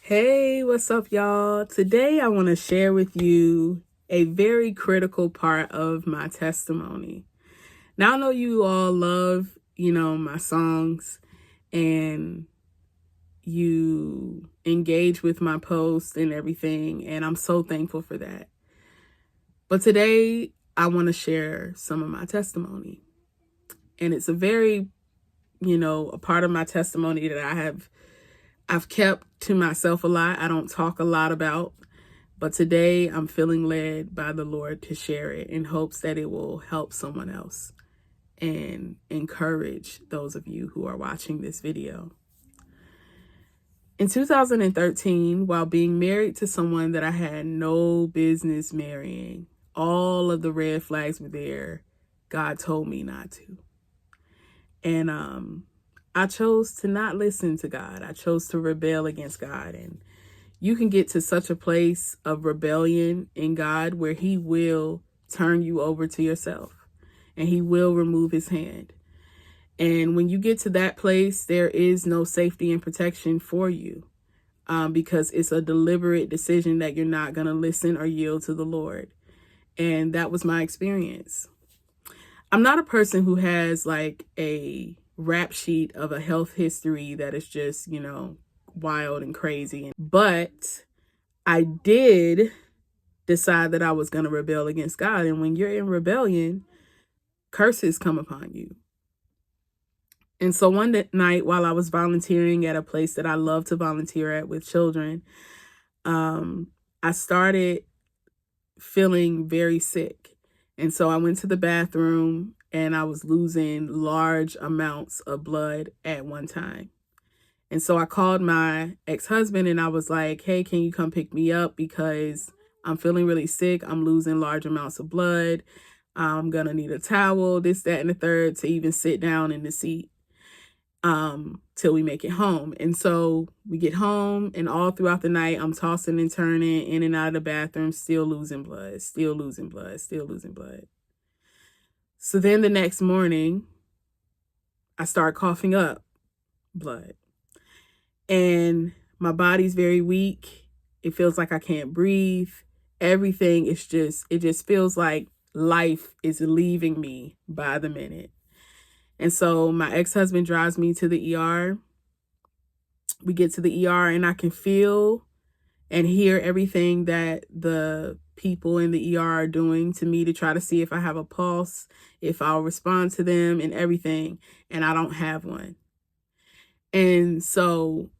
Hey, what's up, y'all? Today I want to share with you a very critical part of my testimony. Now, I know you all love, my songs and you engage with my posts and everything, and I'm so thankful for that. But today I want to share some of my testimony. And it's a very, a part of my testimony that I've kept to myself a lot. I don't talk a lot about. But today I'm feeling led by the Lord to share it in hopes that it will help someone else and encourage those of you who are watching this video. In 2013, while being married to someone that I had no business marrying, all of the red flags were there. God told me not to. And I chose to not listen to God. I chose to rebel against God. And you can get to such a place of rebellion in God where he will turn you over to yourself and he will remove his hand. And when you get to that place, there is no safety and protection for you because it's a deliberate decision that you're not going to listen or yield to the Lord. And that was my experience. I'm not a person who has like a rap sheet of a health history that is just, wild and crazy. But I did decide that I was going to rebel against God. And when you're in rebellion, curses come upon you. And so one night while I was volunteering at a place that I love to volunteer at with children, I started feeling very sick. And so I went to the bathroom and I was losing large amounts of blood at one time. And so I called my ex-husband and I was like, hey, can you come pick me up because I'm feeling really sick. I'm losing large amounts of blood. I'm going to need a towel, this, that, and the third to even sit down in the seat till we make it home. And so we get home and all throughout the night, I'm tossing and turning in and out of the bathroom, still losing blood, still losing blood, still losing blood. So then the next morning, I start coughing up blood. And my body's very weak. It feels like I can't breathe. Everything is it just feels like life is leaving me by the minute. And so my ex-husband drives me to the ER. We get to the ER and I can feel and hear everything that the people in the ER are doing to me to try to see if I have a pulse, if I'll respond to them and everything. And I don't have one. And so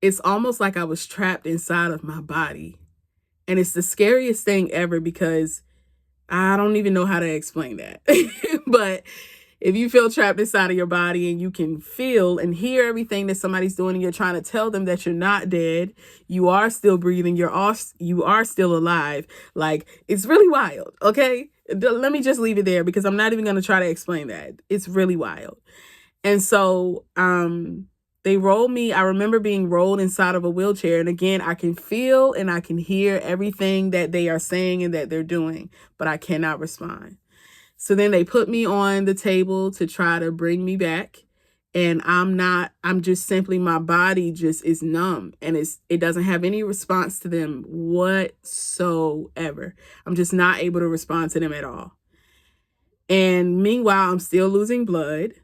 it's almost like I was trapped inside of my body. And it's the scariest thing ever because I don't even know how to explain that. But if you feel trapped inside of your body and you can feel and hear everything that somebody's doing and you're trying to tell them that you're not dead, you are still breathing, you are still alive. Like, it's really wild, okay? Let me just leave it there because I'm not even going to try to explain that. It's really wild. And so, they rolled me. I remember being rolled inside of a wheelchair. And again, I can feel and I can hear everything that they are saying and that they're doing, but I cannot respond. So then they put me on the table to try to bring me back. And I'm just simply, my body just is numb and it doesn't have any response to them whatsoever. I'm just not able to respond to them at all. And meanwhile, I'm still losing blood.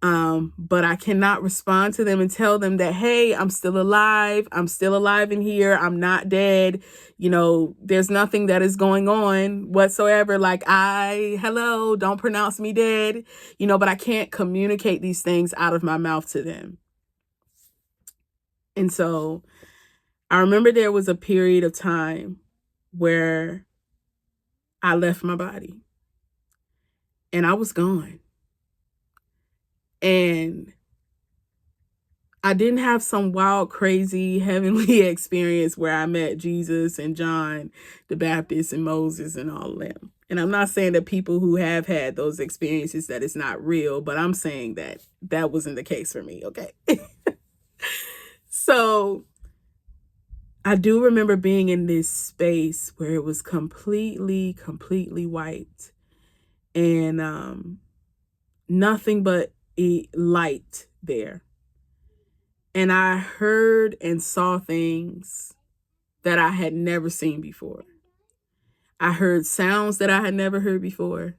But I cannot respond to them and tell them that, hey, I'm still alive. I'm still alive in here. I'm not dead. There's nothing that is going on whatsoever. Like, hello, don't pronounce me dead, but I can't communicate these things out of my mouth to them. And so I remember there was a period of time where I left my body and I was gone. And I didn't have some wild, crazy, heavenly experience where I met Jesus and John the Baptist and Moses and all of them. And I'm not saying that people who have had those experiences that it's not real, but I'm saying that that wasn't the case for me, okay? So I do remember being in this space where it was completely white and nothing but light there. And I heard and saw things that I had never seen before. I heard sounds that I had never heard before.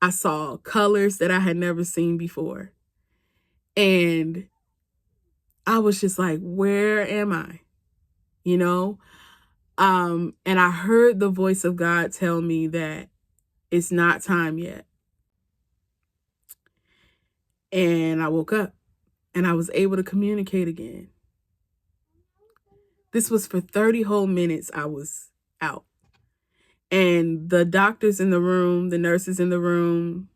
I saw colors that I had never seen before. And I was just like, where am I? You know? And I heard the voice of God tell me that it's not time yet. And I woke up and I was able to communicate again. This was for 30 whole minutes I was out. And the doctors in the room, the nurses in the room,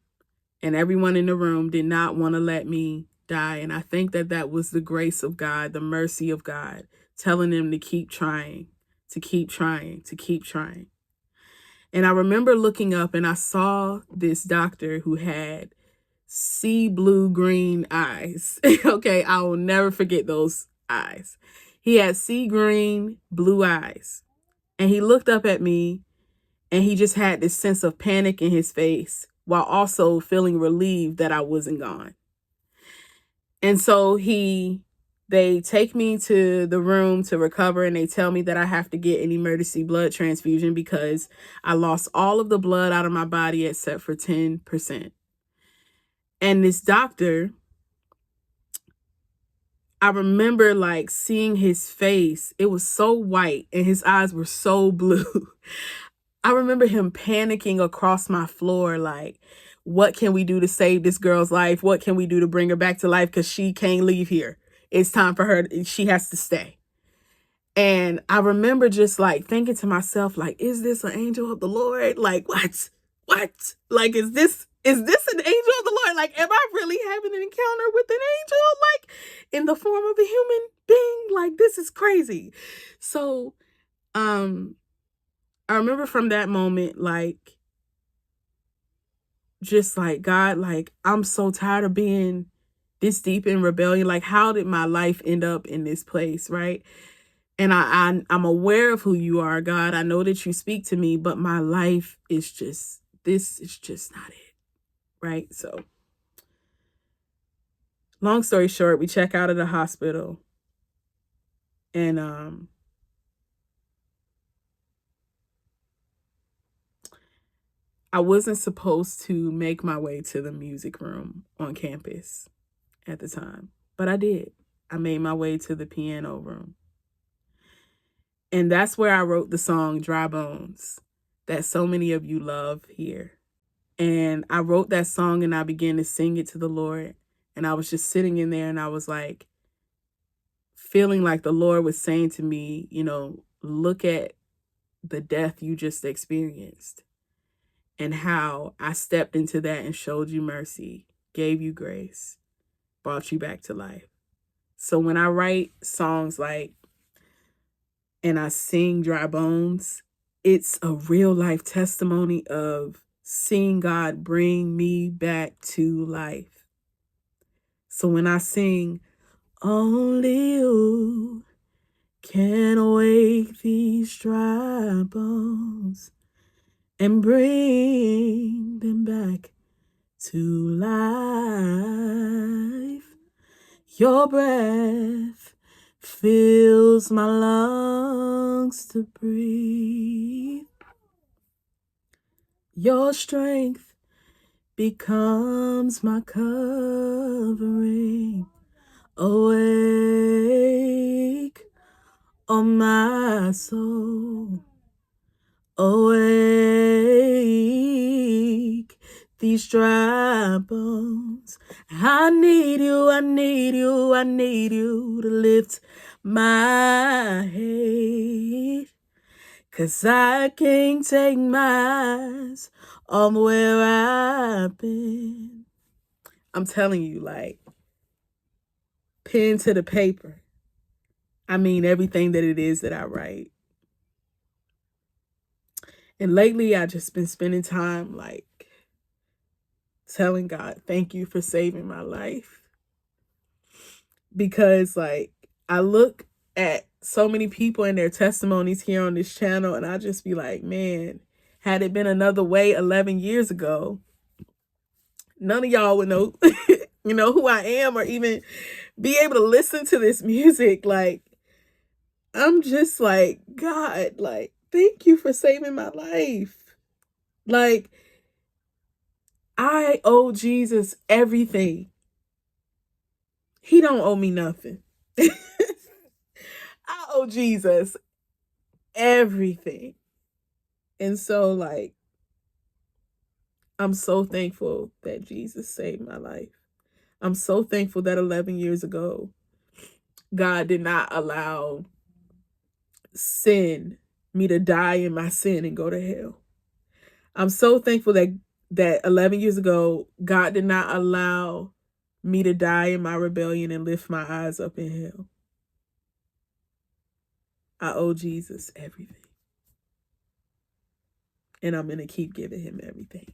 and everyone in the room did not want to let me die. And I think that that was the grace of God, the mercy of God, telling them to keep trying, to keep trying, to keep trying. And I remember looking up and I saw this doctor who had sea blue green eyes. Okay, I will never forget those eyes. He had sea green blue eyes. And he looked up at me and he just had this sense of panic in his face while also feeling relieved that I wasn't gone. And so they take me to the room to recover and they tell me that I have to get an emergency blood transfusion because I lost all of the blood out of my body except for 10%. And this doctor, I remember like seeing his face. It was so white and his eyes were so blue. I remember him panicking across my floor like, what can we do to save this girl's life? What can we do to bring her back to life? Because she can't leave here. It's time for her. She has to stay. And I remember just like thinking to myself, like, is this an angel of the Lord? Like, what? Like, is this an angel of the Lord? Like, am I really having an encounter with an angel? Like, in the form of a human being? Like, this is crazy. So, I remember from that moment, like, just like, God, like, I'm so tired of being this deep in rebellion. Like, how did my life end up in this place, right? And I'm aware of who you are, God. I know that you speak to me, but my life is just, this is just not it, right? So, long story short, we check out of the hospital. And I wasn't supposed to make my way to the music room on campus at the time, but I did. I made my way to the piano room. And that's where I wrote the song Dry Bones that so many of you love here. And I wrote that song and I began to sing it to the Lord. And I was just sitting in there and I was like, feeling like the Lord was saying to me, you know, look at the death you just experienced and how I stepped into that and showed you mercy, gave you grace, brought you back to life. So when I write songs like, and I sing Dry Bones, it's a real life testimony of seeing God bring me back to life. So when I sing, only you can wake these dry bones and bring them back to life. Your breath fills my lungs to breathe. Your strength becomes my covering. Awake, oh my soul. Awake, these dry bones. I need you, I need you, I need you to lift my head. 'Cause I can't take my eyes off where I've been. I'm telling you, like, pen to the paper. I mean everything that it is that I write. And lately, I just been spending time, like, telling God, thank you for saving my life. Because, like, I look at so many people and their testimonies here on this channel, and I just be like, man, had it been another way 11 years ago, none of y'all would know, you know, who I am or even be able to listen to this music, like, I'm just like, God, like, thank you for saving my life. Like, I owe Jesus everything. He don't owe me nothing. I owe Jesus everything. And so, like, I'm so thankful that Jesus saved my life. I'm so thankful that 11 years ago, God did not allow me to die in my sin and go to hell. I'm so thankful that 11 years ago, God did not allow me to die in my rebellion and lift my eyes up in hell. I owe Jesus everything. And I'm going to keep giving him everything,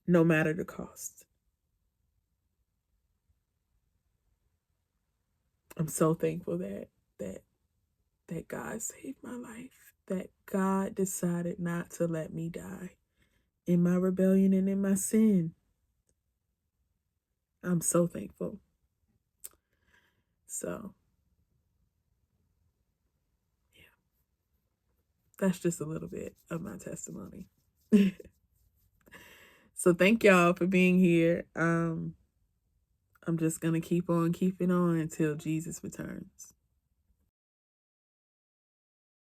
no matter the cost. I'm so thankful that God saved my life, that God decided not to let me die in my rebellion and in my sin. I'm so thankful. So, yeah, that's just a little bit of my testimony. So thank y'all for being here. I'm just going to keep on keeping on until Jesus returns.